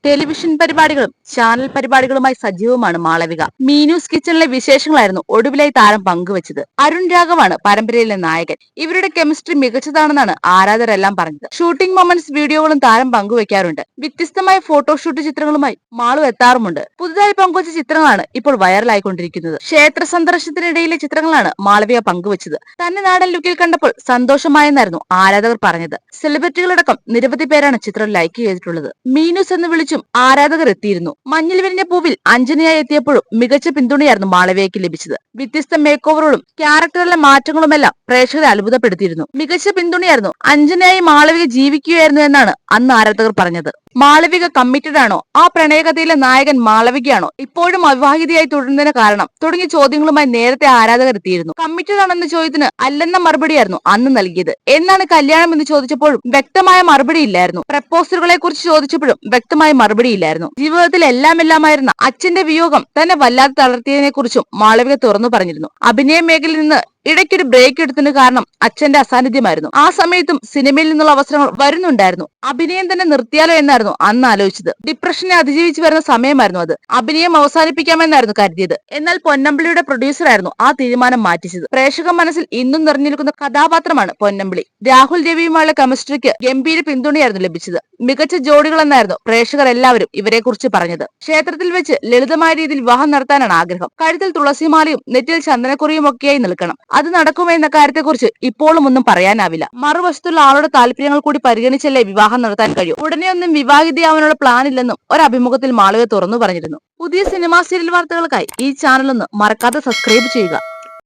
Television പരിപാടികളും channel പരിപാടികളുമായി സജീവമാണ് മാളവിക. മീനൂസ് കിച്ചണിലെ വിശേഷങ്ങളായിരുന്നു ഒടുവിലായി താരം പങ്കുവച്ചത്. അരുൺ രാഘവാണ് പരമ്പരയിലെ നായകൻ. ഇവരുടെ കെമിസ്ട്രി മികച്ചതാണെന്നാണ് ആരാധകരെല്ലാം പറഞ്ഞത്. ഷൂട്ടിംഗ് മൊമെന്റ്സ് വീഡിയോകളും താരം പങ്കുവെക്കാറുണ്ട്. വ്യത്യസ്തമായ ഫോട്ടോഷൂട്ട് ചിത്രങ്ങളുമായി മാളു എത്താറുമുണ്ട്. പുതുതായി പങ്കുവച്ച ചിത്രങ്ങളാണ് ഇപ്പോൾ വൈറലായിക്കൊണ്ടിരിക്കുന്നത്. ക്ഷേത്ര സന്ദർശനത്തിനിടയിലെ ചിത്രങ്ങളാണ് മാളവിക പങ്കുവച്ചത്. തന്നെ നാടൻ ലുക്കിൽ കണ്ടപ്പോൾ സന്തോഷമായെന്നായിരുന്നു ആരാധകർ പറഞ്ഞത്. സെലിബ്രിറ്റികളടക്കം നിരവധി പേരാണ് ചിത്രം ലൈക്ക് ചെയ്തിട്ടുള്ളത്. മീനൂസ് എന്ന് വിളിച്ചും ആരാധകർ എത്തിയിരുന്നു. മഞ്ഞിൽ വിരിഞ്ഞ പൂവിൽ അഞ്ജനയായി എത്തിയപ്പോഴും മികച്ച പിന്തുണയായിരുന്നു മാളവികയ്ക്ക് ലഭിച്ചത്. വ്യത്യസ്ത മേക്ക് ഓവറുകളും ക്യാരക്ടറിലെ മാറ്റങ്ങളുമെല്ലാം പ്രേക്ഷകരെ അത്ഭുതപ്പെടുത്തിയിരുന്നു. മികച്ച പിന്തുണയായിരുന്നു. അഞ്ജനയായി മാളവിക ജീവിക്കുകയായിരുന്നു എന്നാണ് അന്ന് ആരാധകർ പറഞ്ഞത്. മാളവിക കമ്മിറ്റഡ് ആണോ? ആ പ്രണയകഥയിലെ നായകൻ മാളവികയാണോ? ഇപ്പോഴും അവിവാഹിതയായി തുടരുന്നതിന് കാരണം തുടങ്ങിയ ചോദ്യങ്ങളുമായി നേരത്തെ ആരാധകർ എത്തിയിരുന്നു. കമ്മിറ്റഡ് ആണെന്ന ചോദ്യത്തിന് അല്ലെന്ന മറുപടിയായിരുന്നു അന്ന് നൽകിയത്. എന്നാണ് കല്യാണം എന്ന് ചോദിച്ചപ്പോഴും വ്യക്തമായ മറുപടിയില്ലായിരുന്നു. പ്രപ്പോസലുകളെ കുറിച്ച് ചോദിച്ചപ്പോഴും വ്യക്തമായ മറുപടിയില്ലായിരുന്നു. ജീവിതത്തിൽ എല്ലാമായിരുന്ന അച്ഛന്റെ വിയോഗം തന്നെ വല്ലാതെ തളർത്തിയതിനെ കുറിച്ചും മാളവിക തുറന്നു പറഞ്ഞിരുന്നു. അഭിനയ മേഖലയിൽ നിന്ന് ഇടയ്ക്കൊരു ബ്രേക്ക് എടുത്തതിന് കാരണം അച്ഛന്റെ അസാന്നിധ്യമായിരുന്നു. ആ സമയത്തും സിനിമയിൽ നിന്നുള്ള അവസരങ്ങൾ വരുന്നുണ്ടായിരുന്നു. അഭിനയം തന്നെ നിർത്തിയാലോ എന്നായിരുന്നു അന്ന് ആലോചിച്ചത്. ഡിപ്രഷനെ അതിജീവിച്ച് വരുന്ന സമയമായിരുന്നു അത്. അഭിനയം അവസാനിപ്പിക്കാമെന്നായിരുന്നു കരുതിയത്. എന്നാൽ പൊന്നമ്പിളിയുടെ പ്രൊഡ്യൂസറായിരുന്നു ആ തീരുമാനം മാറ്റിച്ചത്. പ്രേക്ഷക മനസ്സിൽ ഇന്നും നിറഞ്ഞു നിൽക്കുന്ന കഥാപാത്രമാണ് പൊന്നമ്പിളി. രാഹുൽ രവിയുമായുള്ള കെമിസ്ട്രിക്ക് ഗംഭീര പിന്തുണയായിരുന്നു ലഭിച്ചത്. മികച്ച ജോഡികളെന്നായിരുന്നു പ്രേക്ഷകർ എല്ലാവരും ഇവരെ കുറിച്ച് പറഞ്ഞത്. ക്ഷേത്രത്തിൽ വെച്ച് ലളിതമായ രീതിയിൽ വിവാഹം നടത്താനാണ് ആഗ്രഹം. കഴുത്തിൽ തുളസിമാലയും നെറ്റിയിൽ ചന്ദനക്കുറിയും ഒക്കെയായി നിൽക്കണം. അത് നടക്കുമോ എന്ന കാര്യത്തെക്കുറിച്ച് ഇപ്പോഴും ഒന്നും പറയാനാവില്ല. മറുവശത്തുള്ള ആളുടെ താല്പര്യങ്ങൾ കൂടി പരിഗണിച്ചല്ലേ വിവാഹം നടത്താൻ കഴിയും. ഉടനെ ഒന്നും വിവാഹിതയാവാനുള്ള പ്ലാൻ ഇല്ലെന്നും ഒരു അഭിമുഖത്തിൽ മാളവിക തുറന്നു പറഞ്ഞിരുന്നു. പുതിയ സിനിമാ സീരിയൽ വാർത്തകൾക്കായി ഈ ചാനൽ ഒന്ന് മറക്കാതെ സബ്സ്ക്രൈബ് ചെയ്യുക.